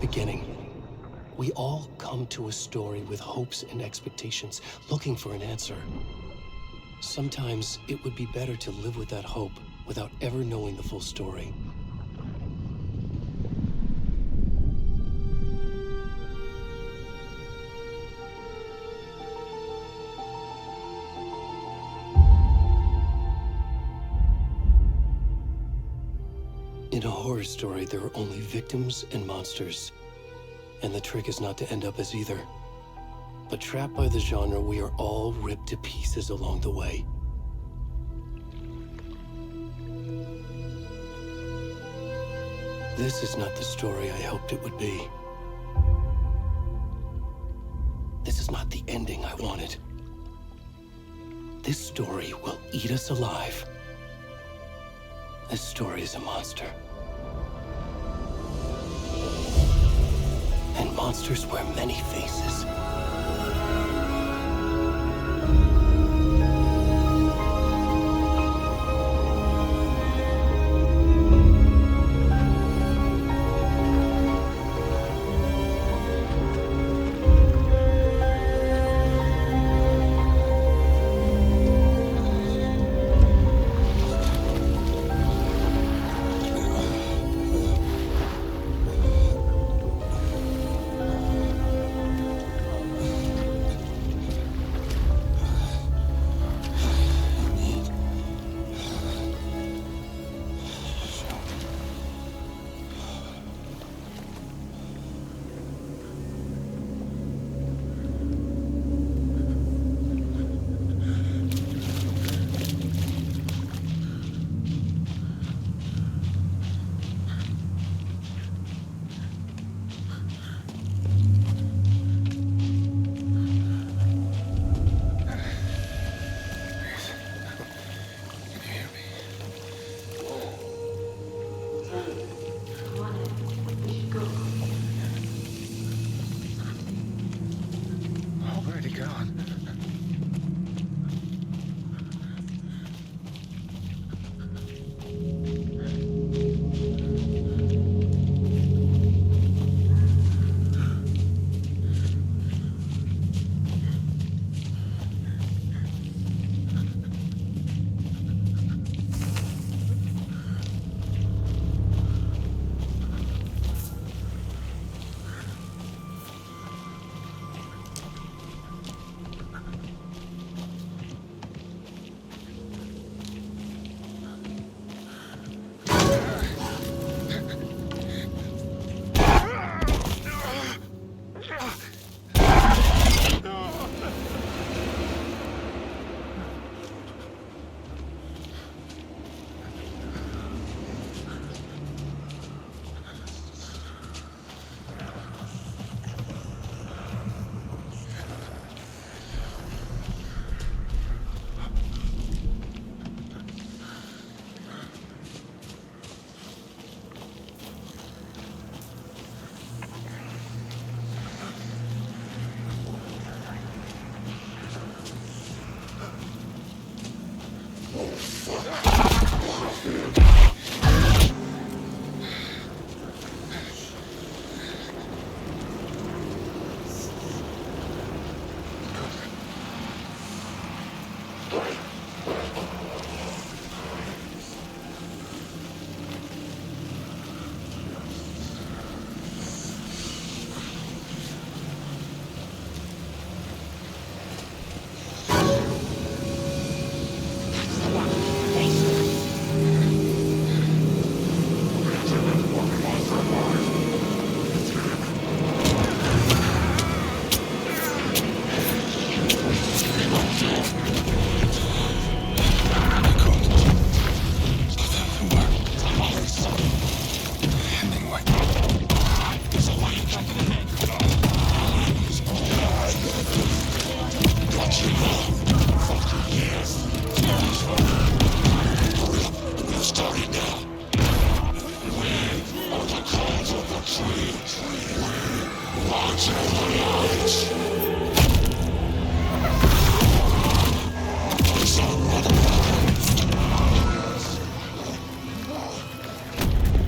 beginning. We all come to a story with hopes and expectations, looking for an answer. Sometimes it would be better to live with that hope without ever knowing the full story. In a horror story, there are only victims and monsters. And the trick is not to end up as either. But trapped by the genre, we are all ripped to pieces along the way. This is not the story I hoped it would be. This is not the ending I wanted. This story will eat us alive. This story is a monster. And monsters wear many faces.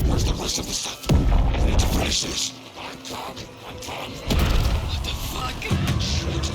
Where's the rest of the stuff? I need to finish this. What the fuck? Shoot!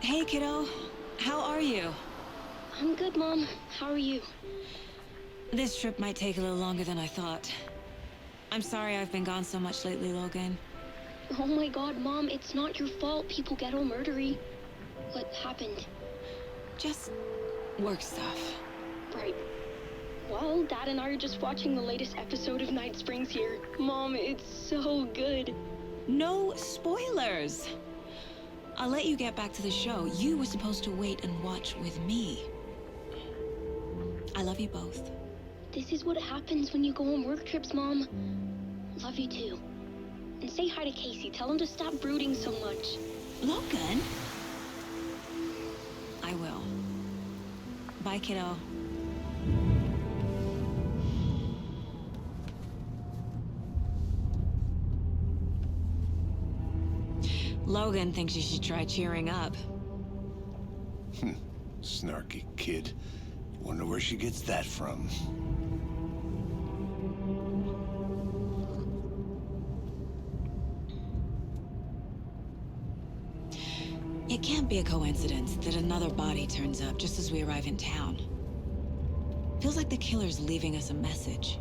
Hey, kiddo. How are you? I'm good, Mom. How are you? This trip might take a little longer than I thought. I'm sorry I've been gone so much lately, Logan. Oh my god, Mom, it's not your fault people get all murdery. What happened? Just work stuff. Right. Well, Dad and I are just watching the latest episode of Night Springs here. Mom, it's so good. No spoilers! I'll let you get back to the show. You were supposed to wait and watch with me. I love you both. This is what happens when you go on work trips, Mom. Love you too. And say hi to Casey. Tell him to stop brooding so much. Logan? I will. Bye, kiddo. Logan thinks you should try cheering up. Snarky kid. Wonder where she gets that from. It can't be a coincidence that another body turns up just as we arrive in town. Feels like the killer's leaving us a message.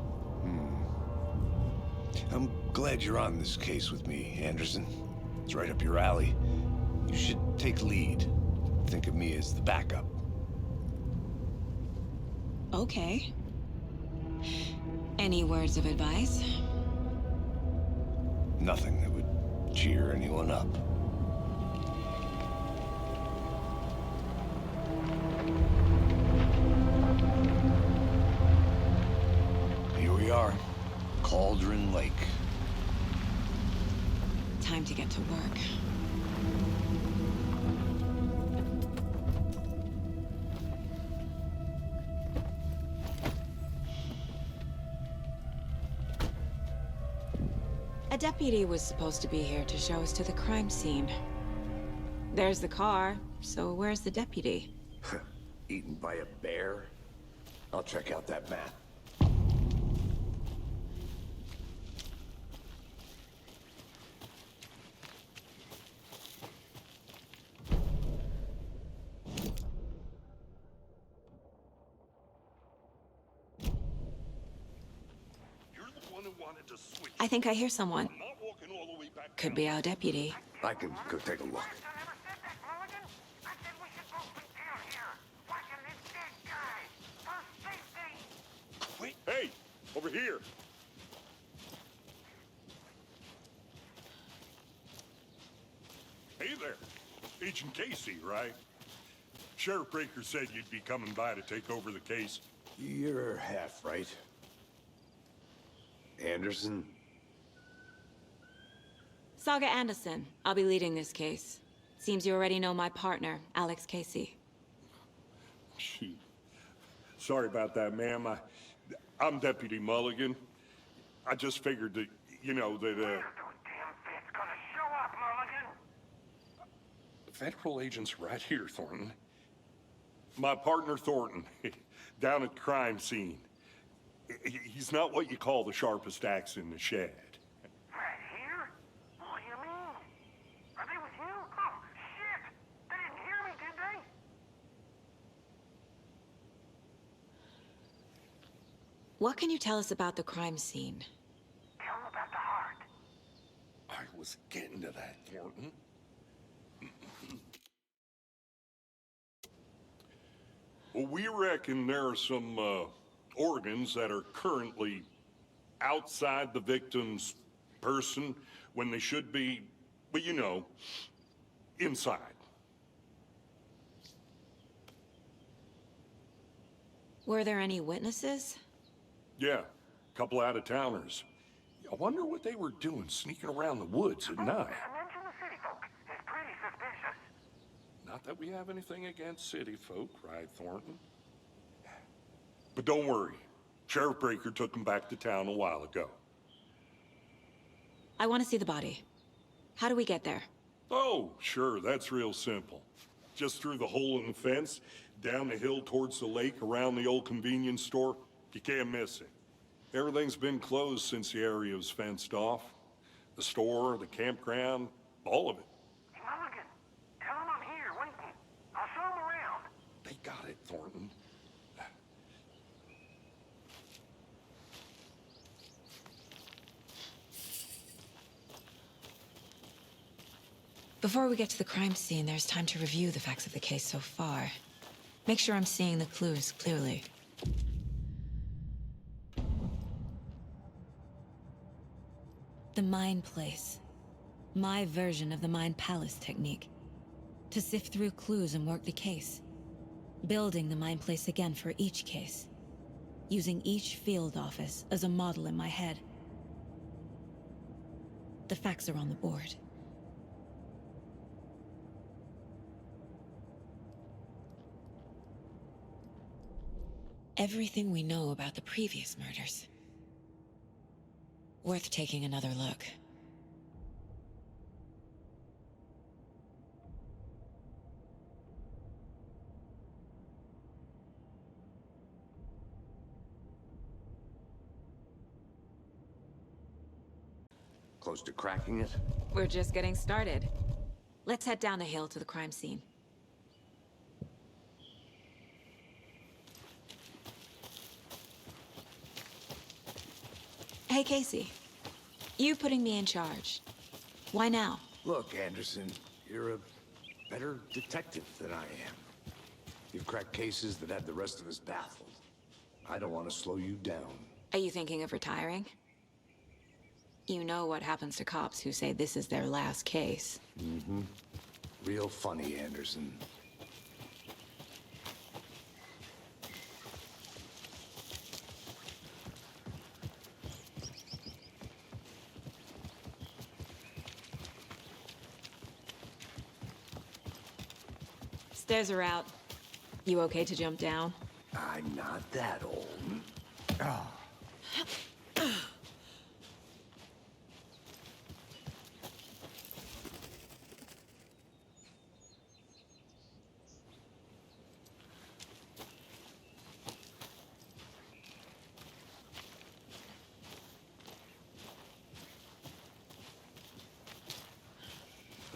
I'm glad you're on this case with me, Anderson. It's right up your alley. You should take lead. Think of me as the backup. Okay. Any words of advice? Nothing that would cheer anyone up. Here we are. Cauldron Lake. Time to get to work. A deputy was supposed to be here to show us to the crime scene. There's the car, so where's the deputy? Eaten by a bear? I'll check out that map. I think I hear someone. Could be our deputy. I can go take a look. Wait. Hey, over here. Hey there. Agent Casey, right? Sheriff Breaker said you'd be coming by to take over the case. You're half right. Anderson? Saga Anderson. I'll be leading this case. Seems you already know my partner, Alex Casey. Shoot. Sorry about that, ma'am. I'm Deputy Mulligan. I just figured that, you know, that, Federal agent's right here, Thornton. My partner, Thornton, down at the crime scene. He's not what you call the sharpest axe in the shed. Right here? What do you mean? Are they with you? Oh, shit! They didn't hear me, did they? What can you tell us about the crime scene? Tell them about the heart. was getting to that, Thornton. Well, we reckon there are some organs that are currently outside the victim's person when they should be, well, you know, inside. Were there any witnesses? Yeah, a couple out-of-towners. I wonder what they were doing sneaking around the woods at night. Mention the city folk. It's pretty suspicious. Not that we have anything against city folk, right, Thornton? But don't worry. Sheriff Breaker took them back to town a while ago. I want to see the body. How do we get there? Oh, sure, that's real simple. Just through the hole in the fence, down the hill towards the lake, around the old convenience store. You can't miss it. Everything's been closed since the area was fenced off. The store, the campground, all of it. Mulligan, tell him I'm here waiting. I'll show him around. They got it, Thornton. Before we get to the crime scene, there's time to review the facts of the case so far. Make sure I'm seeing the clues clearly. The Mind Place. My version of the Mind Palace technique. To sift through clues and work the case. Building the Mind Place again for each case. Using each field office as a model in my head. The facts are on the board. Everything we know about the previous murders. Worth taking another look. Close to cracking it? We're just getting started. Let's head down the hill to the crime scene. Hey, Casey. You putting me in charge. Why now? Look, Anderson, you're a better detective than I am. You've cracked cases that had the rest of us baffled. I don't want to slow you down. Are you thinking of retiring? You know what happens to cops who say this is their last case. Mm-hmm. Real funny, Anderson. Stairs are out. You okay to jump down? I'm not that old.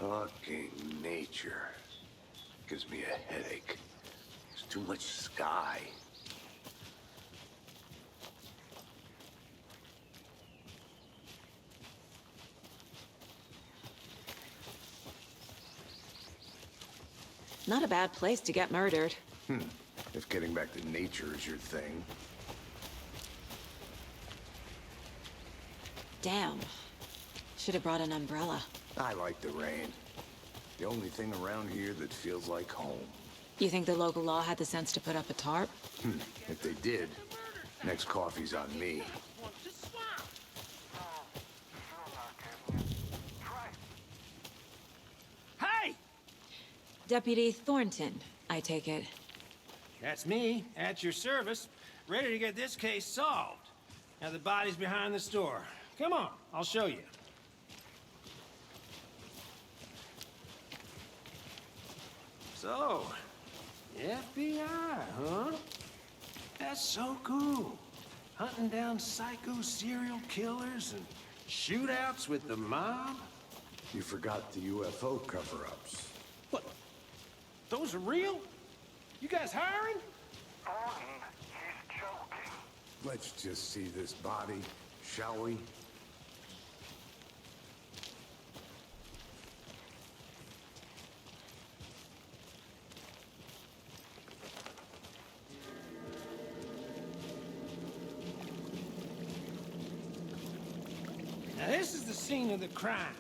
Fucking nature. Gives me a headache. There's too much sky. Not a bad place to get murdered. If getting back to nature is your thing. Damn. Should have brought an umbrella. I like the rain. The only thing around here that feels like home. You think the local law had the sense to put up a tarp? If they did, next coffee's on me. Hey! Deputy Thornton, I take it. That's me, at your service, ready to get this case solved. Now the body's behind the store. Come on, I'll show you. So, FBI, huh? That's so cool. Hunting down psycho serial killers and shootouts with the mob. You forgot the UFO cover-ups. What? Those are real? You guys hiring? Thornton, he's joking. Let's just see this body, shall we? Now, this is the scene of the crime.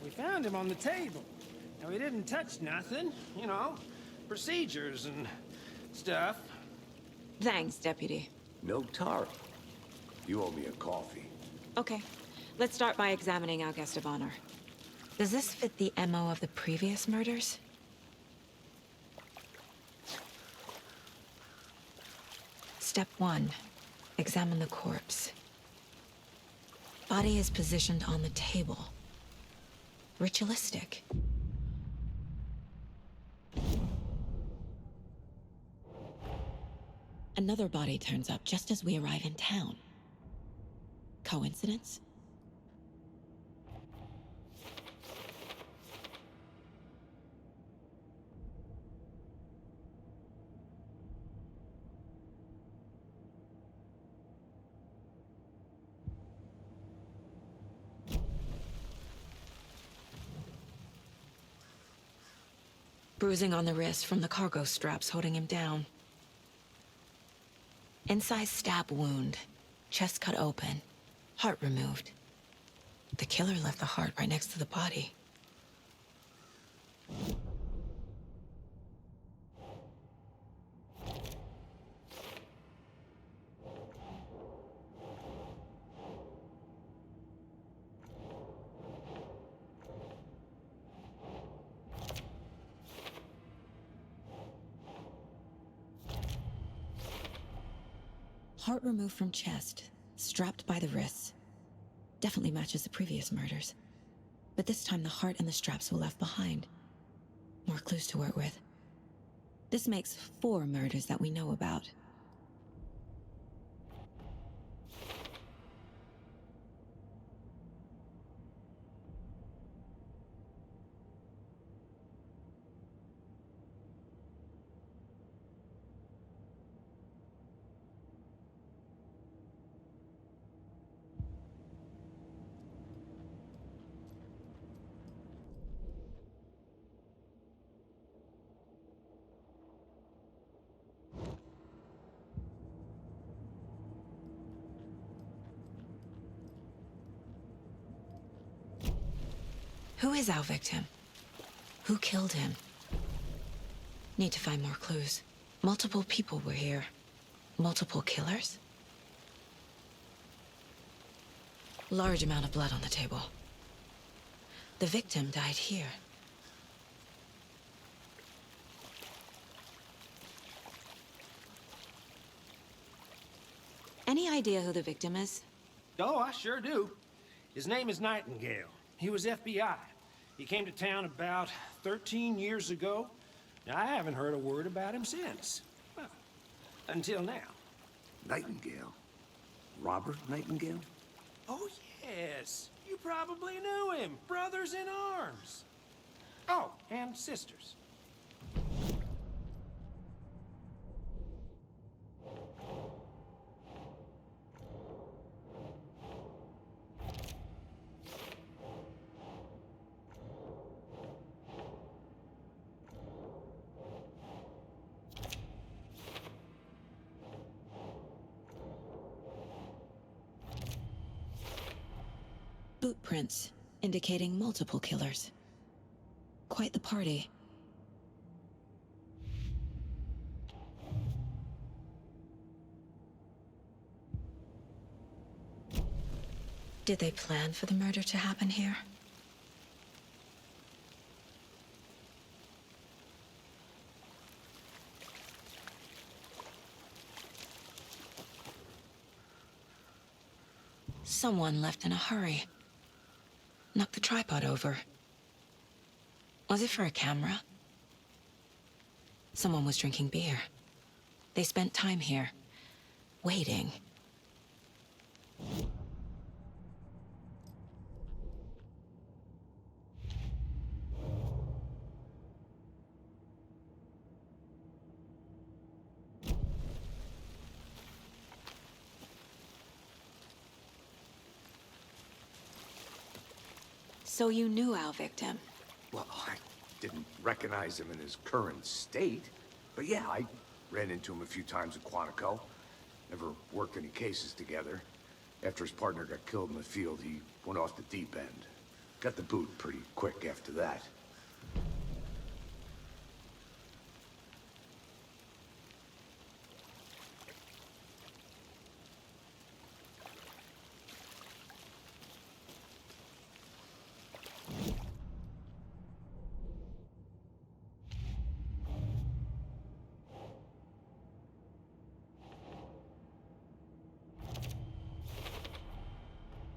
We found him on the table. Now, we didn't touch nothing, you know, procedures and stuff. Thanks, Deputy. No tar. You owe me a coffee. Okay, let's start by examining our guest of honor. Does this fit the MO of the previous murders? Step 1. Examine the corpse. Body is positioned on the table. Ritualistic. Another body turns up just as we arrive in town. Coincidence? Bruising on the wrist from the cargo straps holding him down. Incised stab wound. Chest cut open. Heart removed. The killer left the heart right next to the body. Heart removed from chest, strapped by the wrists. Definitely matches the previous murders. But this time the heart and the straps were left behind. More clues to work with. This makes 4 murders that we know about. Who is our victim? Who killed him? Need to find more clues. Multiple people were here. Multiple killers? Large amount of blood on the table. The victim died here. Any idea who the victim is? Oh, I sure do. His name is Nightingale. He was FBI. He came to town about 13 years ago. Now, I haven't heard a word about him since. Well, until now. Nightingale? Robert Nightingale? Oh, yes. You probably knew him. Brothers in arms. Oh, and sisters. Boot prints, indicating multiple killers. Quite the party. Did they plan for the murder to happen here? Someone left in a hurry. Knocked the tripod over. Was it for a camera? Someone was drinking beer. They spent time here, waiting. So you knew our victim? Well, I didn't recognize him in his current state. But yeah, I ran into him a few times at Quantico. Never worked any cases together. After his partner got killed in the field, he went off the deep end. Got the boot pretty quick after that.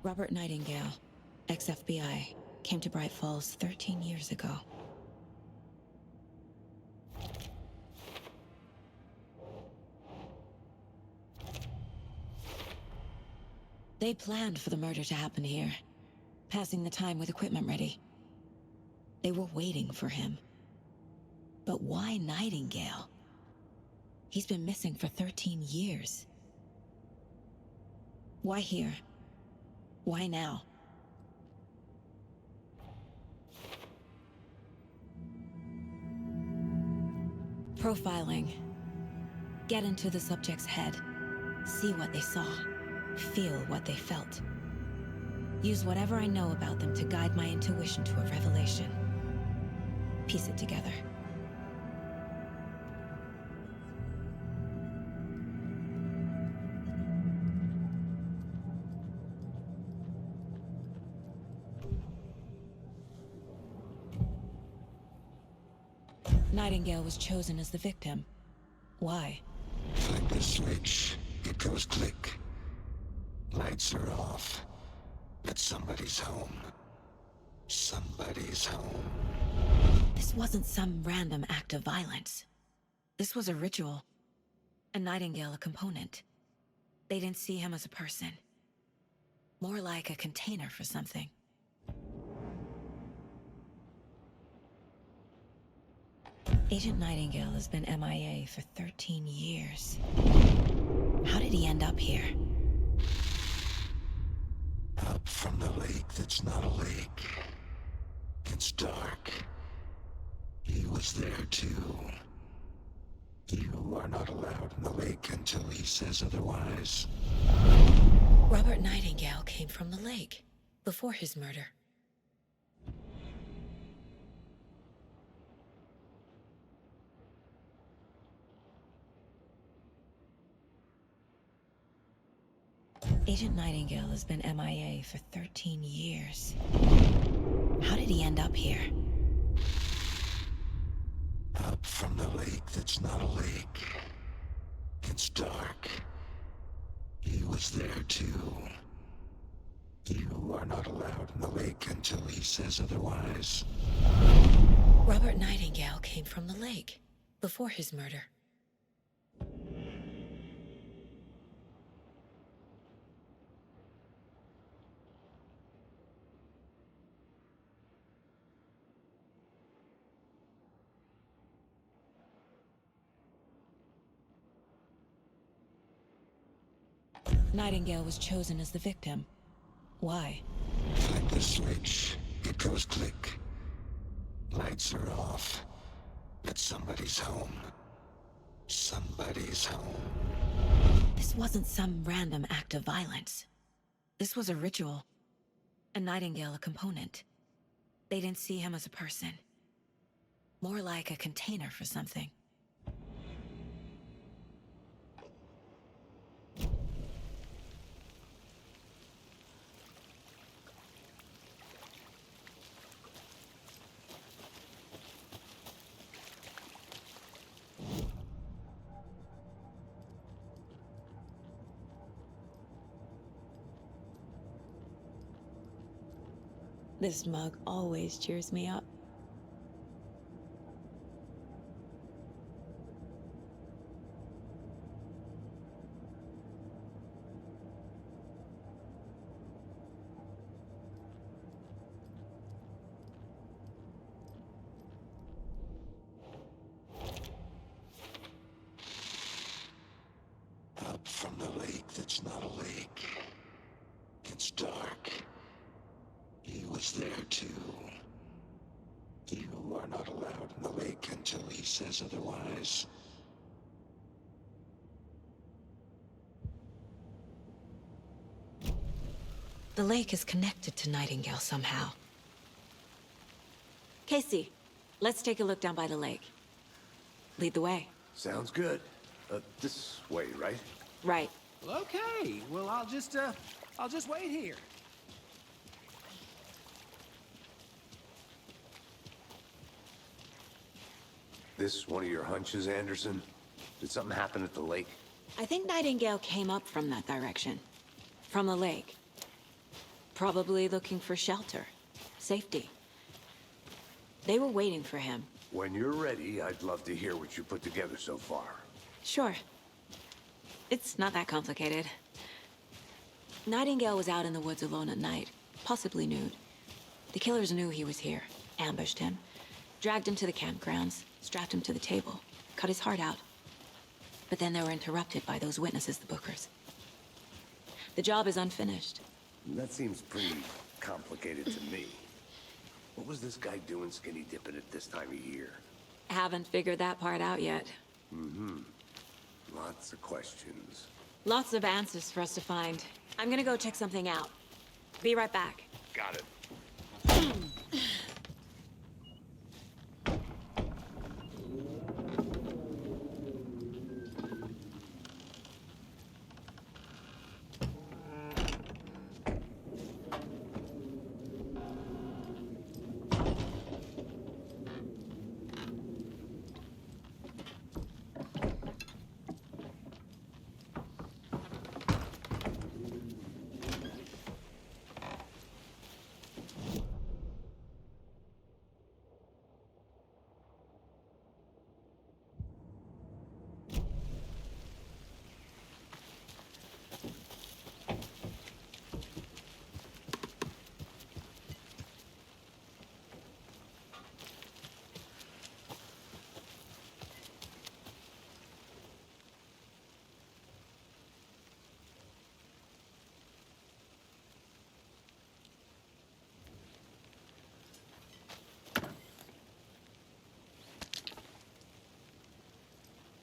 Robert Nightingale, ex-FBI, came to Bright Falls 13 years ago. They planned for the murder to happen here, passing the time with equipment ready. They were waiting for him. But why Nightingale? He's been missing for 13 years. Why here? Why now? Profiling. Get into the subject's head. See what they saw. Feel what they felt. Use whatever I know about them to guide my intuition to a revelation. Piece it together. Nightingale was chosen as the victim. Why? Flip the switch, it goes click. Lights are off. But somebody's home. Somebody's home. This wasn't some random act of violence. This was a ritual. And Nightingale a component. They didn't see him as a person. More like a container for something. Agent Nightingale has been MIA for 13 years. How did he end up here? Up from the lake that's not a lake. It's dark. He was there too. You are not allowed in the lake until he says otherwise. Robert Nightingale came from the lake, before his murder. Agent Nightingale has been MIA for 13 years. How did he end up here? Up from the lake that's not a lake. It's dark. He was there too. You are not allowed in the lake until he says otherwise. Robert Nightingale came from the lake, before his murder. Nightingale was chosen as the victim. Why? Flip the switch, it goes click. Lights are off. But somebody's home. Somebody's home. This wasn't some random act of violence. This was a ritual. And Nightingale a component. They didn't see him as a person. More like a container for something. This mug always cheers me up. Up from the lake that's not a lake. It's dark. He was there too. You are not allowed in the lake until he says otherwise. The lake is connected to Nightingale somehow. Casey, let's take a look down by the lake. Lead the way. Sounds good. This way, right? Right. Well, okay. Well, I'll just wait here. This one of your hunches, Anderson? Did something happen at the lake? I think Nightingale came up from that direction. From the lake. Probably looking for shelter. Safety. They were waiting for him. When you're ready, I'd love to hear what you put together so far. Sure. It's not that complicated. Nightingale was out in the woods alone at night, possibly nude. The killers knew he was here, ambushed him, dragged him to the campgrounds, strapped him to the table, cut his heart out. But then they were interrupted by those witnesses, the Bookers. The job is unfinished. That seems pretty complicated to me. What was this guy doing skinny dipping at this time of year? Haven't figured that part out yet. Lots of questions. Lots of answers for us to find. I'm gonna go check something out. Be right back. Got it.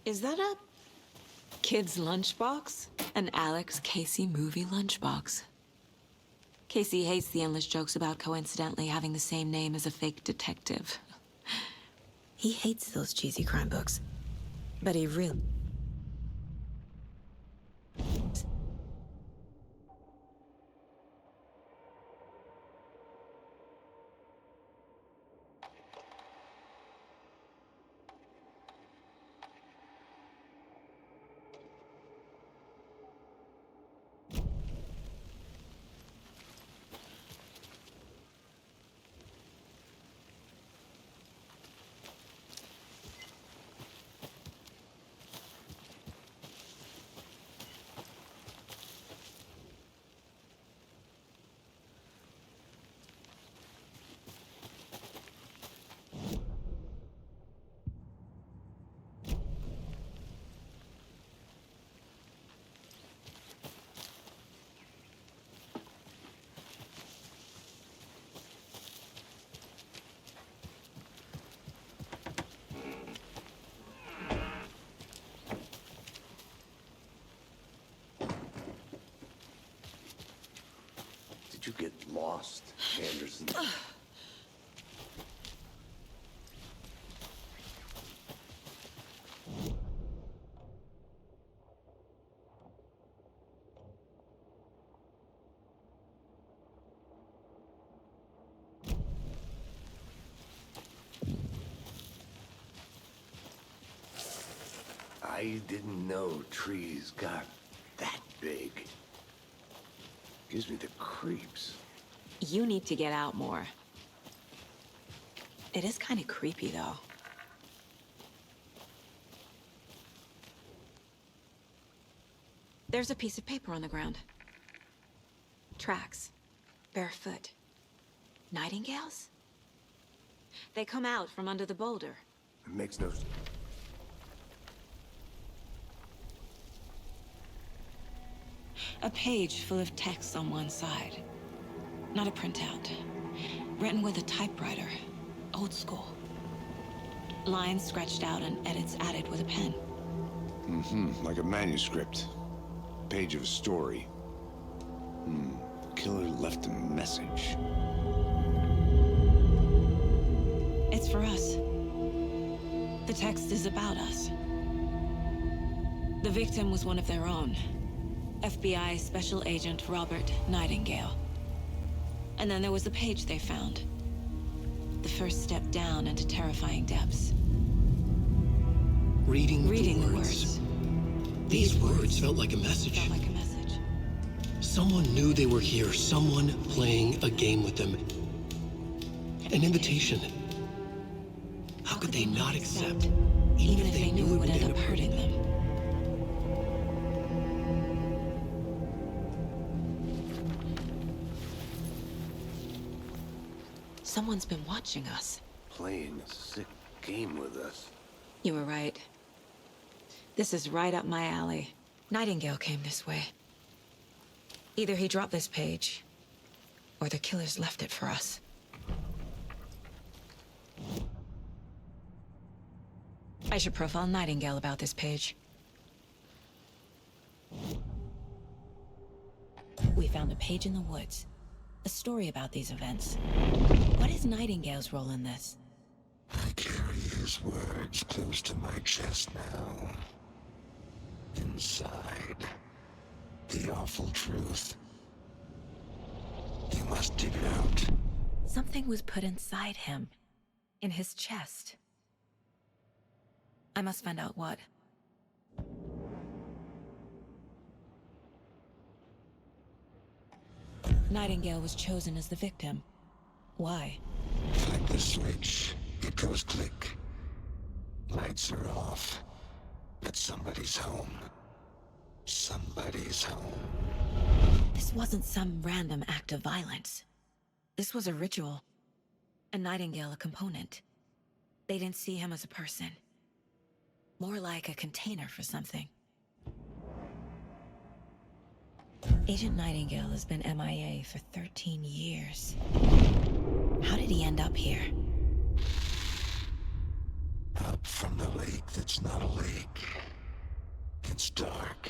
Is that a kid's lunchbox? An Alex Casey movie lunchbox. Casey hates the endless jokes about coincidentally having the same name as a fake detective. He hates those cheesy crime books. But he really... Did you get lost, Anderson? I didn't know trees got that big. Gives me the creeps. You need to get out more. It is kind of creepy, though. There's a piece of paper on the ground. Tracks. Barefoot. Nightingales? They come out from under the boulder. It makes no... A page full of text on one side. Not a printout. Written with a typewriter. Old school. Lines scratched out and edits added with a pen. Like a manuscript. Page of a story. killer left a message. It's for us. The text is about us. The victim was one of their own. FBI Special Agent Robert Nightingale. And then there was the page they found. The first step down into terrifying depths. Reading The the words. words. These words felt like a message. Felt like a message. Someone knew they were here. Someone playing a game with them. An invitation. How could they not accept? Even if they knew it would end up hurting them. Someone's been watching us. Playing a sick game with us. You were right. This is right up my alley. Nightingale came this way. Either he dropped this page, or the killers left it for us. I should profile Nightingale about this page. We found a page in the woods. A story about these events. What is Nightingale's role in this? I carry his words close to my chest now. Inside, the awful truth. You must dig it out. Something was put inside him. In his chest. I must find out what. Nightingale was chosen as the victim. Why? Like the switch, it goes click. Lights are off. But somebody's home. Somebody's home. This wasn't some random act of violence. This was a ritual. A Nightingale a component. They didn't see him as a person. More like a container for something. Agent Nightingale has been MIA for 13 years. How did he end up here? Up from the lake that's not a lake. It's dark.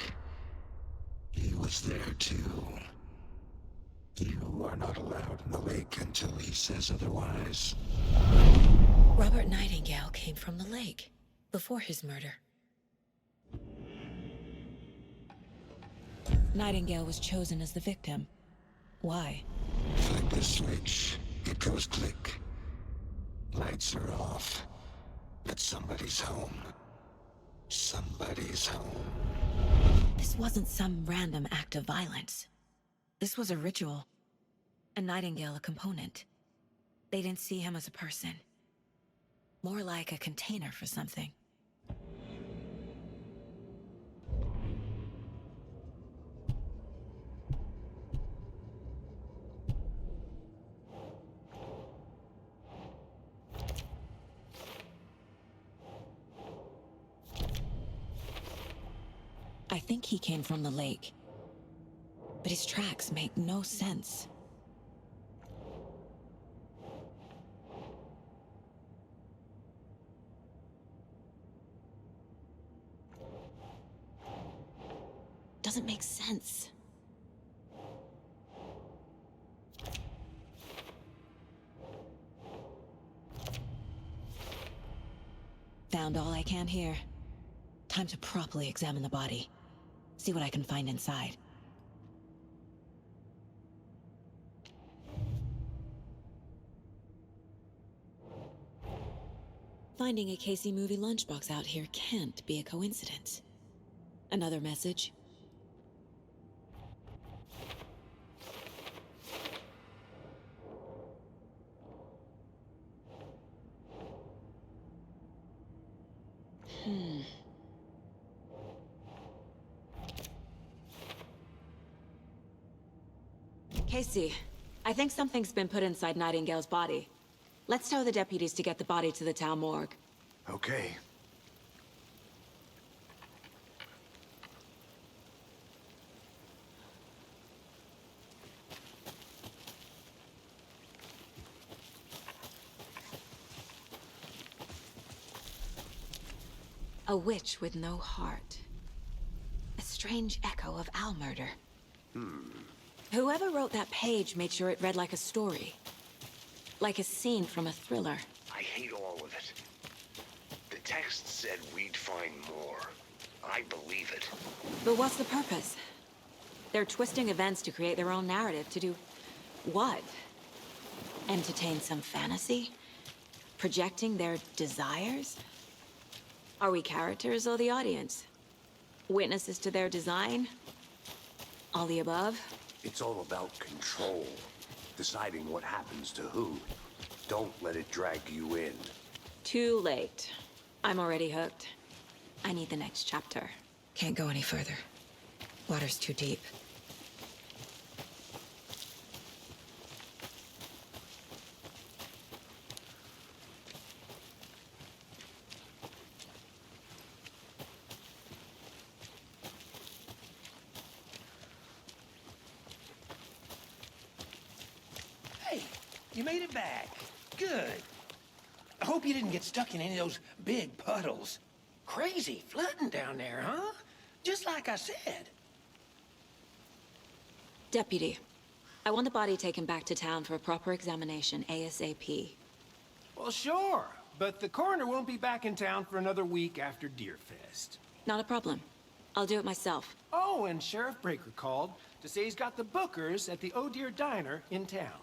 He was there too. You are not allowed in the lake until he says otherwise. Robert Nightingale came from the lake, before his murder. Nightingale was chosen as the victim. Why? Like the switch, it goes click. Lights are off. But somebody's home. Somebody's home. This wasn't some random act of violence. This was a ritual. A Nightingale a component. They didn't see him as a person. More like a container for something. I think he came from the lake. But his tracks make no sense. Doesn't make sense. Found all I can here. Time to properly examine the body. See what I can find inside. Finding a Casey movie lunchbox out here can't be a coincidence. Another message. Casey, I think something's been put inside Nightingale's body. Let's tell the deputies to get the body to the town morgue. Okay. A witch with no heart. A strange echo of Al murder. Whoever wrote that page made sure it read like a story. Like a scene from a thriller. I hate all of it. The text said we'd find more. I believe it. But what's the purpose? They're twisting events to create their own narrative to do... what? Entertain some fantasy? Projecting their desires? Are we characters or the audience? Witnesses to their design? All the above? It's all about control. Deciding what happens to who. Don't let it drag you in. Too late. I'm already hooked. I need the next chapter. Can't go any further. Water's too deep. Hey, you made it back. Good. I hope you didn't get stuck in any of those big puddles. Crazy flooding down there, huh? Just like I said. Deputy, I want the body taken back to town for a proper examination, ASAP. Well, sure. But the coroner won't be back in town for another week after Deerfest. Not a problem. I'll do it myself. Oh, and Sheriff Breaker called to say he's got the Bookers at the Oh Dear Diner in town.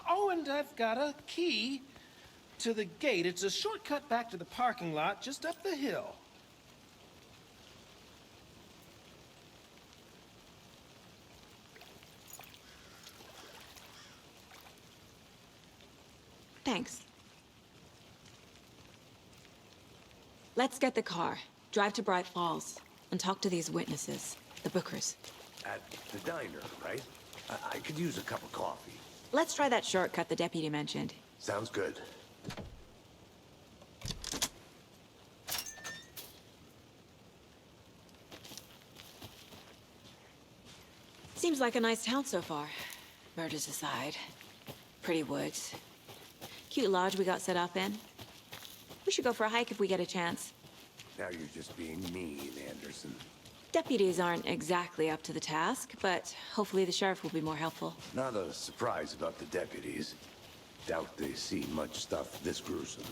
Oh, and I've got a key to the gate. It's a shortcut back to the parking lot just up the hill. Thanks. Let's get the car, drive to Bright Falls, and talk to these witnesses, the Bookers. At the diner, right? I could use a cup of coffee. Let's try that shortcut the deputy mentioned. Sounds good. Seems like a nice town so far. Murders aside. Pretty woods. Cute lodge we got set up in. We should go for a hike if we get a chance. Now you're just being mean, Anderson. Deputies aren't exactly up to the task, but hopefully the sheriff will be more helpful. Not a surprise about the deputies. Doubt they see much stuff this gruesome.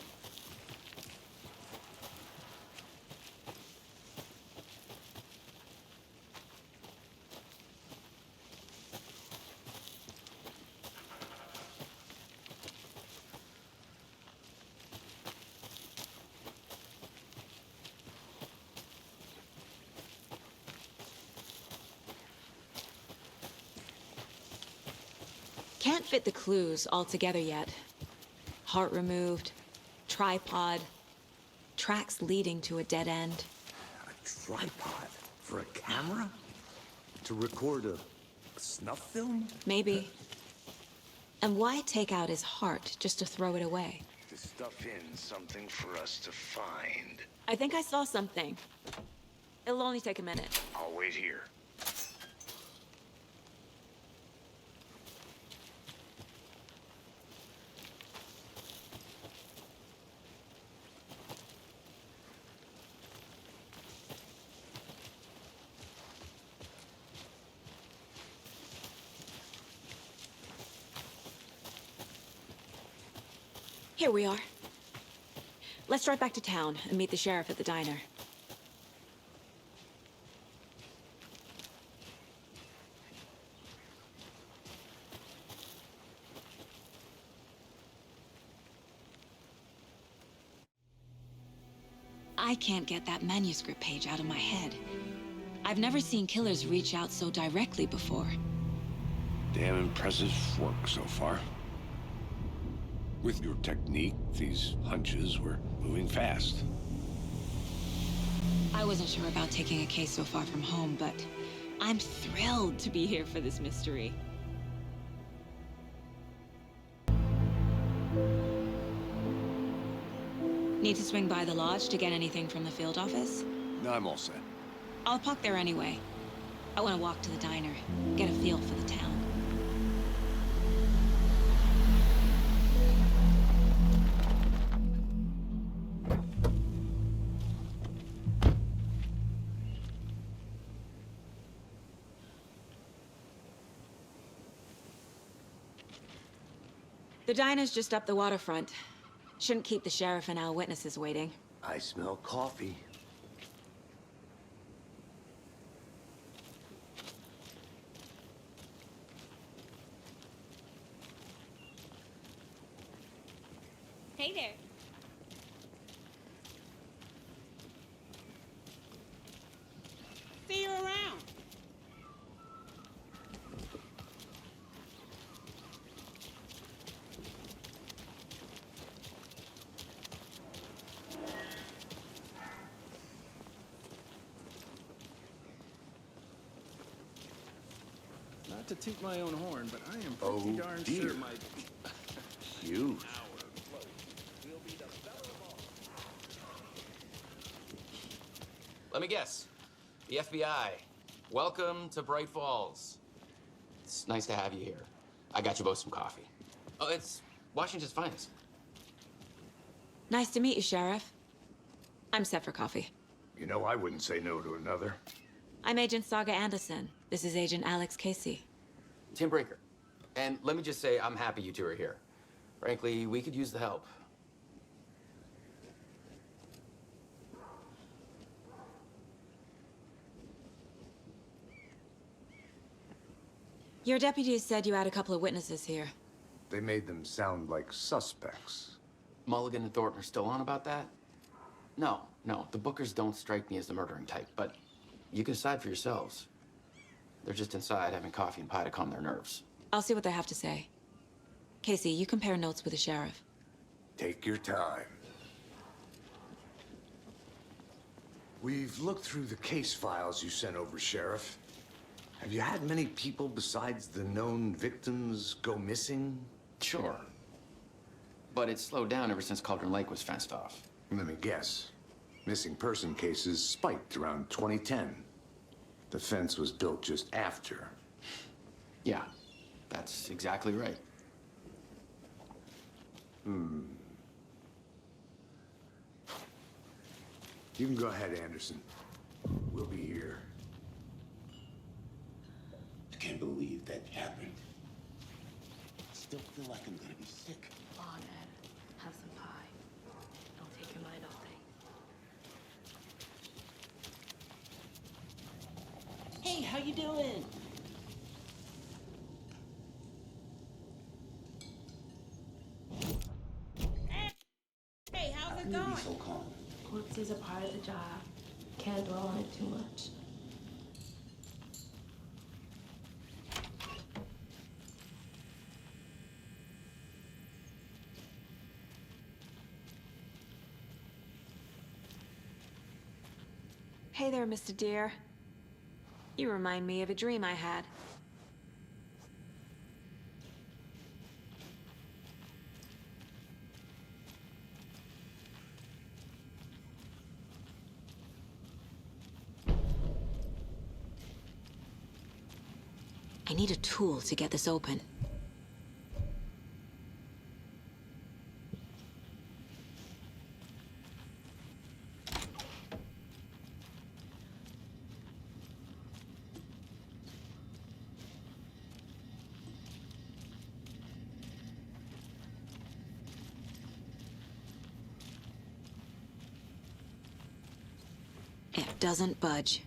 Can't fit the clues all together yet. Heart removed, tripod, tracks leading to a dead end. A tripod? For a camera? To record a snuff film? Maybe. And why take out his heart just to throw it away? To stuff in something for us to find. I think I saw something. It'll only take a minute. I'll wait here. Here we are. Let's drive back to town and meet the sheriff at the diner. I can't get that manuscript page out of my head. I've never seen killers reach out so directly before. Damn impressive work so far. With your technique, these hunches were moving fast. I wasn't sure about taking a case so far from home, but I'm thrilled to be here for this mystery. Need to swing by the lodge to get anything from the field office? No, I'm all set. I'll park there anyway. I want to walk to the diner, get a feel for the town. The diner's just up the waterfront. Shouldn't keep the sheriff and our witnesses waiting. I smell coffee. Hey there. See you around. Not to toot my own horn, but I am Oh, pretty darn dear. sure my... You. Let me guess. The FBI. Welcome to Bright Falls. It's nice to have you here. I got you both some coffee. Oh, it's Washington's finest. Nice to meet you, Sheriff. I'm set for coffee. You know I wouldn't say no to another. I'm Agent Saga Anderson. This is Agent Alex Casey. Tim Breaker. And let me just say, I'm happy you two are here. Frankly, we could use the help. Your deputies said you had a couple of witnesses here. They made them sound like suspects. Mulligan and Thornton are still on about that? No, the Bookers don't strike me as the murdering type, but you can decide for yourselves. They're just inside having coffee and pie to calm their nerves. I'll see what they have to say. Casey, you compare notes with the sheriff. Take your time. We've looked through the case files you sent over, Sheriff. Have you had many people besides the known victims go missing? Sure. But it's slowed down ever since Cauldron Lake was fenced off. Let me guess. Missing person cases spiked around 2010. The fence was built just after. Yeah, that's exactly right. You can go ahead, Anderson. We'll be here. I can't believe that happened. I still feel like I'm gonna be sick. Come on, Ed. Have some pie. Don't take your mind off things. Hey, how you doing? Hey, how's it How can you going? be so calm? Corpses are part of the job. Can't dwell on it too much. Hey there, Mr. Deer. You remind me of a dream I had. I need a tool to get this open. It doesn't budge.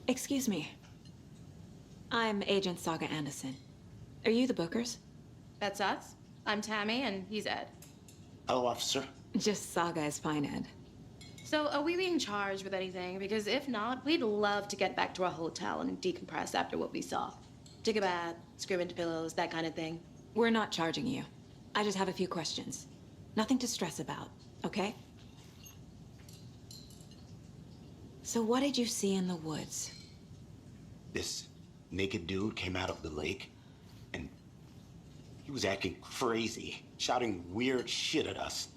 Excuse me. I'm Agent Saga Anderson. Are you the Bookers? That's us. I'm Tammy, and he's Ed. Hello, officer. Just Saga is fine, Ed. So, are we being charged with anything? Because if not, we'd love to get back to our hotel and decompress after what we saw. Take a bath, scream into pillows, that kind of thing. We're not charging you. I just have a few questions. Nothing to stress about, okay? So what did you see in the woods? This naked dude came out of the lake, and he was acting crazy, shouting weird shit at us.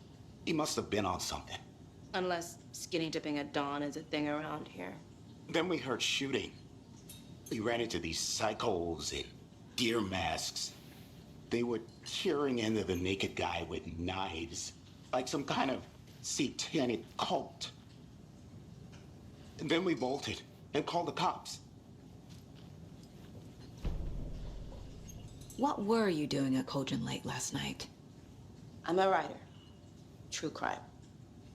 He must have been on something. Unless skinny dipping at dawn is a thing around here. Then we heard shooting. We ran into these psychos in deer masks. They were tearing into the naked guy with knives, like some kind of satanic cult. And then we bolted and called the cops. What were you doing at Cauldron Lake last night? I'm a writer. True crime.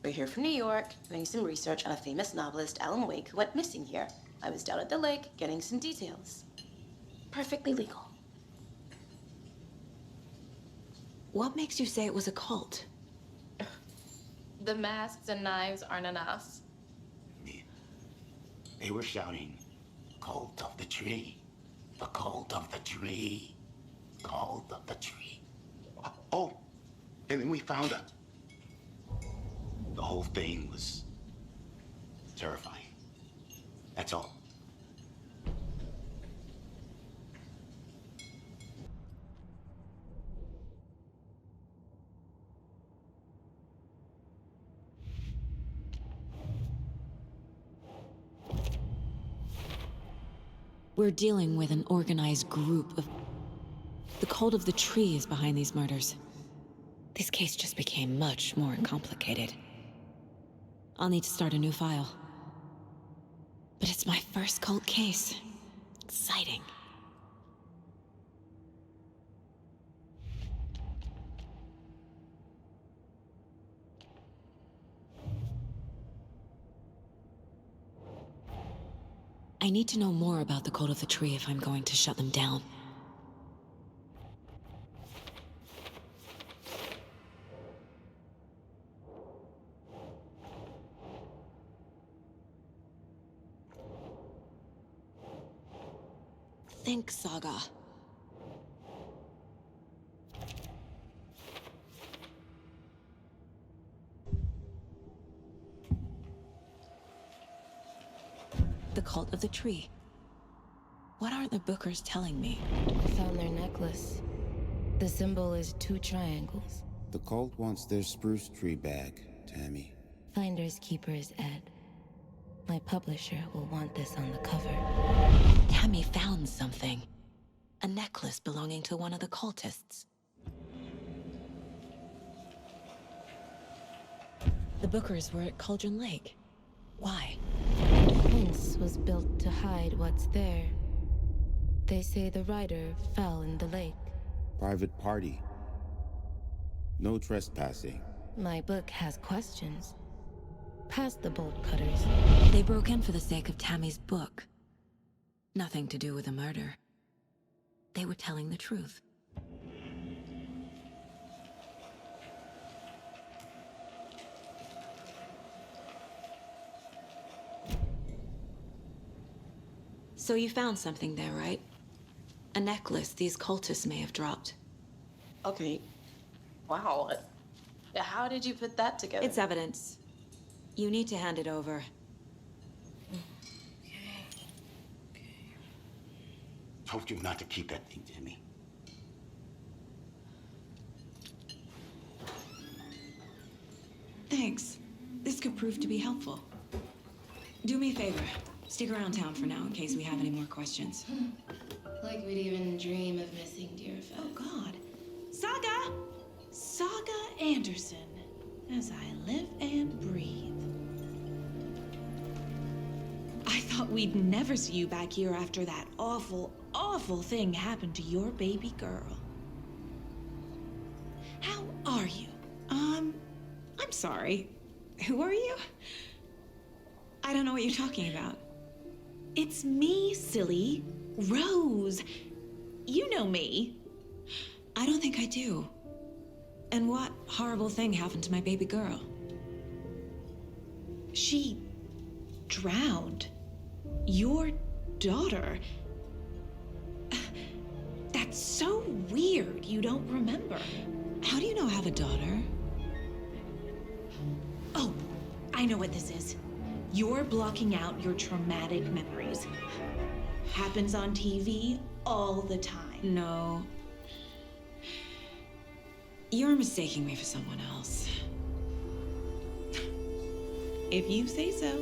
We're here from New York, doing some research on a famous novelist, Alan Wake, who went missing here. I was down at the lake, getting some details. Perfectly legal. What makes you say it was a cult? The masks and knives aren't enough. They were shouting, "Cult of the tree, the cult of the tree, cult of the tree." Oh, and then we found out. The whole thing was terrifying. That's all. We're dealing with an organized group of... The cult of the tree is behind these murders. This case just became much more complicated. I'll need to start a new file. But it's my first cult case. Exciting. I need to know more about the cult of the tree if I'm going to shut them down. Think, Saga. The cult of the tree. What aren't the Bookers telling me? I found their necklace. The symbol is 2 triangles. The cult wants their spruce tree back, Tammy. Finders keepers, Ed. My publisher will want this on the cover. Tammy found something. A necklace belonging to one of the cultists. The Bookers were at Cauldron Lake. Why? The fence was built to hide what's there. They say the rider fell in the lake. Private party. No trespassing. My book has questions. Past the bolt cutters. They broke in for the sake of Tammy's book. Nothing to do with the murder. They were telling the truth. So you found something there, right? A necklace these cultists may have dropped. Okay. Wow. How did you put that together? It's evidence. You need to hand it over. Told you not to keep that thing, Timmy. Thanks. This could prove to be helpful. Do me a favor. Stick around town for now in case we have any more questions. Like we'd even dream of missing dear Fed. Oh, God. Saga! Saga Anderson. As I live and breathe. I thought we'd never see you back here after that awful, awful thing happened to your baby girl. How are you? I'm sorry. Who are you? I don't know what you're talking about. It's me, silly. Rose. You know me. I don't think I do. And what horrible thing happened to my baby girl? She drowned. Your daughter. That's so weird you don't remember. How do you know I have a daughter? Oh, I know what this is. You're blocking out your traumatic memories. Happens on TV all the time. No. You're mistaking me for someone else. If you say so.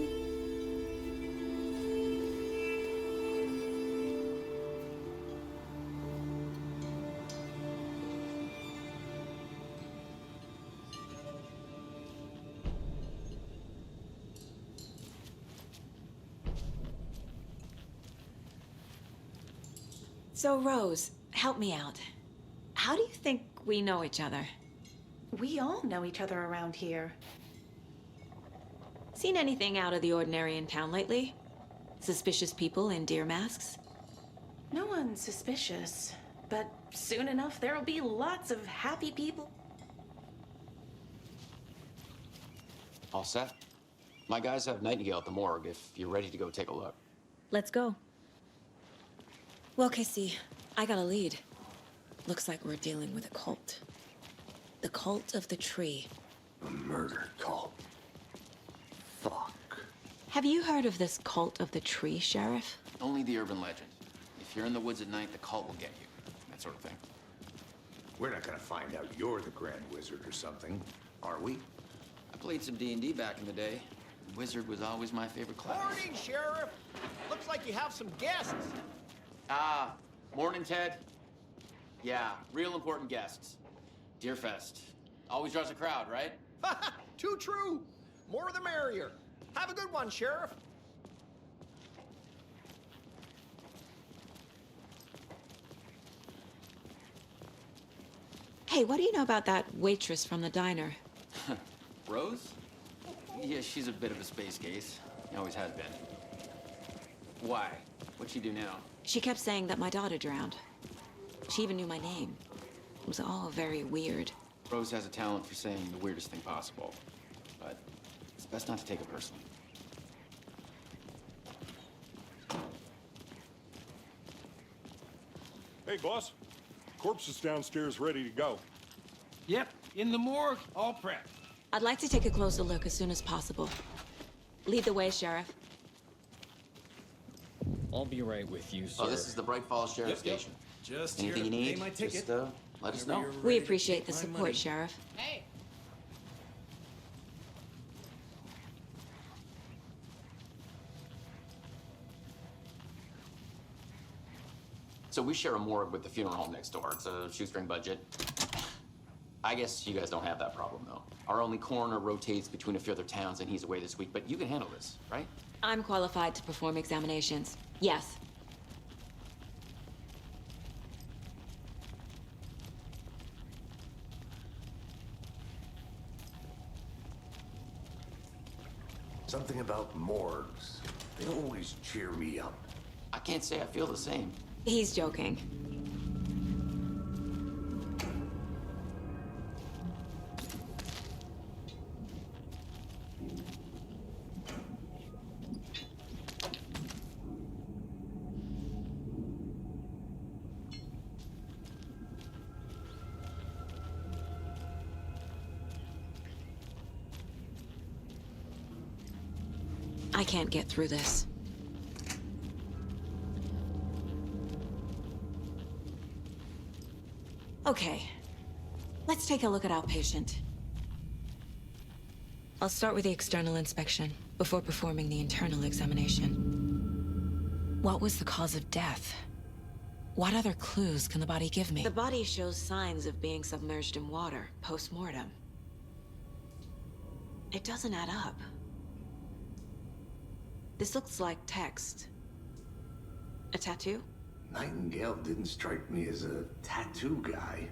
So, Rose, help me out. How do you think we know each other? We all know each other around here. Seen anything out of the ordinary in town lately? Suspicious people in deer masks? No one's suspicious, but soon enough there'll be lots of happy people. All set? My guys have Nightingale at the morgue if you're ready to go take a look. Let's go. Well, Casey, I got a lead. Looks like we're dealing with a cult. The cult of the tree. A murder cult. Fuck. Have you heard of this cult of the tree, Sheriff? Only the urban legend. If you're in the woods at night, the cult will get you. That sort of thing. We're not gonna find out you're the Grand Wizard or something, are we? I played some D&D back in the day. Wizard was always my favorite class. Morning, Sheriff. Looks like you have some guests. Ah, morning, Ted. Yeah, real important guests. Deerfest. Always draws a crowd, right? Too true. More the merrier. Have a good one, Sheriff. Hey, what do you know about that waitress from the diner? Rose? Yeah, she's a bit of a space case. Always has been. Why? What'd she do now? She kept saying that my daughter drowned. She even knew my name. It was all very weird. Rose has a talent for saying the weirdest thing possible. But it's best not to take it personally. Hey, boss. Corpse is downstairs ready to go. Yep, in the morgue, all prepped. I'd like to take a closer look as soon as possible. Lead the way, Sheriff. I'll be right with you, sir. Oh, this is the Bright Falls Sheriff Station. Just Anything you here to need, pay my ticket. just let us Whenever know. you're We ready to appreciate take the my support, money. Sheriff. Hey. So we share a morgue with the funeral home next door. It's a shoestring budget. I guess you guys don't have that problem, though. Our only coroner rotates between a few other towns, and he's away this week. But you can handle this, right? I'm qualified to perform examinations. Yes. Something about morgues. They always cheer me up. I can't say I feel the same. He's joking. I can't get through this. Okay, let's take a look at our patient. I'll start with the external inspection before performing the internal examination. What was the cause of death? What other clues can the body give me? The body shows signs of being submerged in water post-mortem. It doesn't add up. This looks like text. A tattoo? Nightingale didn't strike me as a tattoo guy.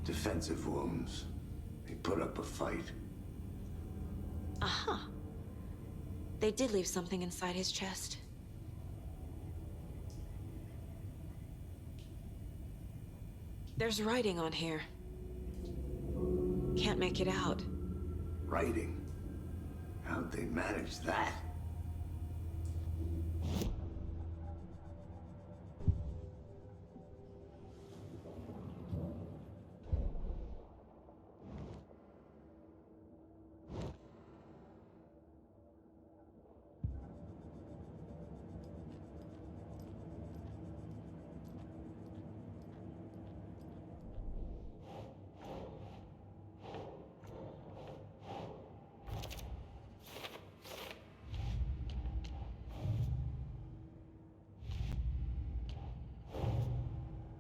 Defensive wounds. He put up a fight. Aha. They did leave something inside his chest. There's writing on here. Can't make it out. Writing? How'd they manage that?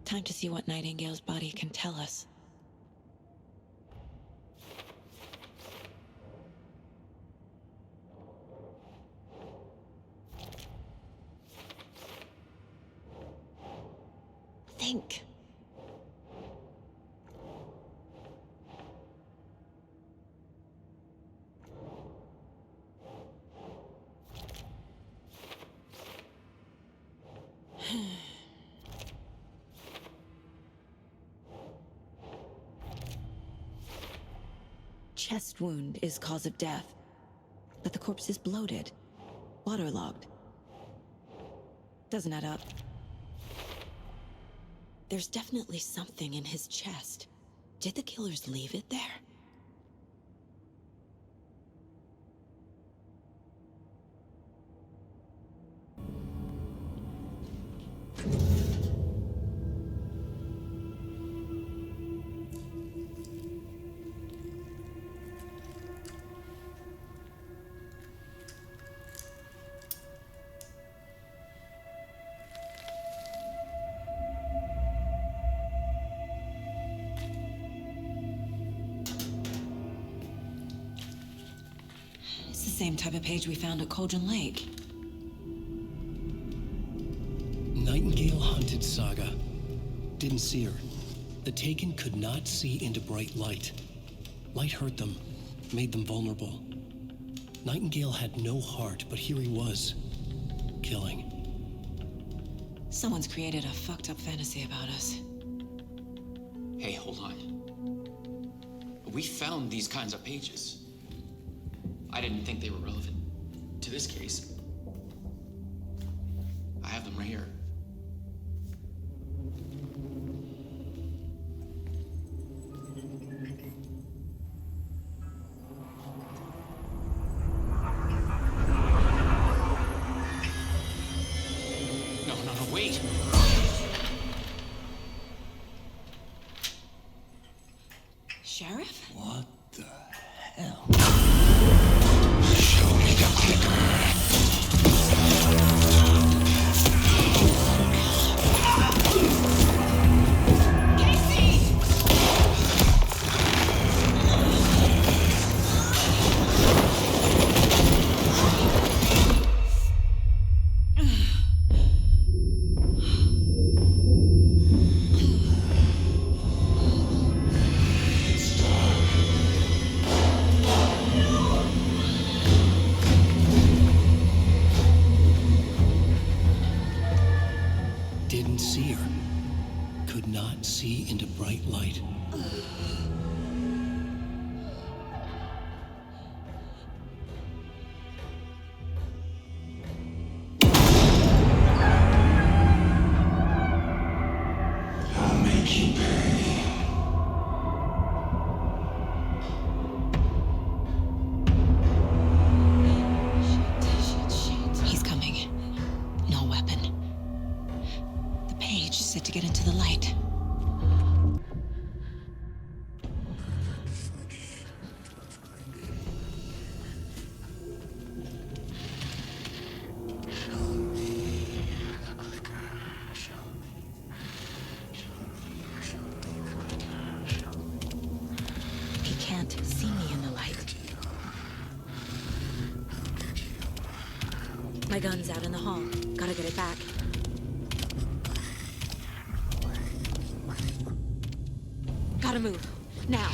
Time to see what Nightingale's body can tell us. Think. Chest wound is cause of death, but the corpse is bloated, waterlogged. Doesn't add up. There's definitely something in his chest. Did the killers leave it there? Same type of page we found at Cauldron Lake. Nightingale hunted Saga. Didn't see her. The Taken could not see into bright light. Light hurt them, made them vulnerable. Nightingale had no heart, but here he was, killing. Someone's created a fucked up fantasy about us. Hey, hold on. We found these kinds of pages. I didn't think they were relevant to this case. I have them right here. No, wait! Sheriff? What the hell? Show me the clicker. Didn't see her. Could not see into bright light. I'll make you pay. He's coming. No weapon. The page is set to get into the light. He can't see me in the light. My gun's out in the hall. Gotta get it back. Gotta move. Now.